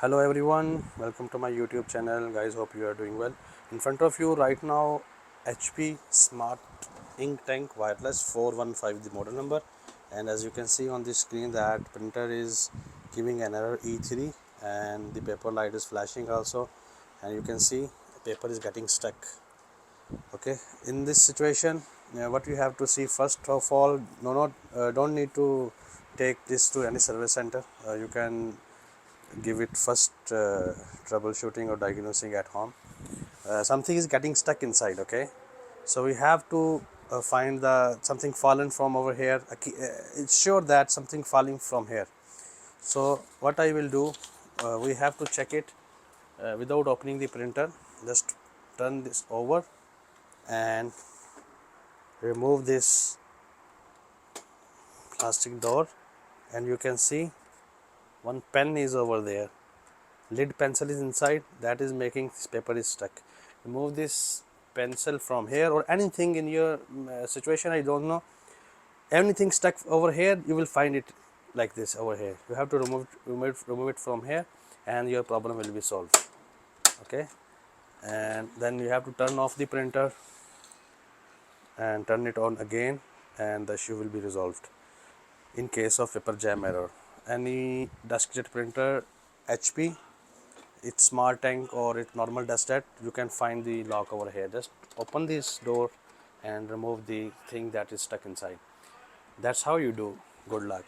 Hello everyone, welcome to my YouTube channel. Guys, hope you are doing well. In front of you right now, HP Smart Ink Tank Wireless 415, the model number. And as you can see on the screen, that printer is giving an error E3, and the paper light is flashing also, and you can see paper is getting stuck. Okay, in this situation, what you have to see first of all, don't need to take this to any service center. You can give it first troubleshooting or diagnosing at home. Something is getting stuck inside. Okay, so we have to find the something fallen from over here. It's sure that something falling from here. So what I will do, we have to check it without opening the printer. Just turn this over and remove this plastic door, and you can see one pen is over there. Lead pencil is inside, that is making this paper is stuck. Remove this pencil from here, or anything in your situation, I don't know, anything stuck over here, you will find it like this over here. You have to remove it from here, and your problem will be solved. Okay, and then you have to turn off the printer and turn it on again, and the issue will be resolved. In case of paper jam error, any deskjet printer, HP, it's smart tank or it's normal deskjet, you can find the lock over here. Just open this door and remove the thing that is stuck inside. That's how you do. Good luck.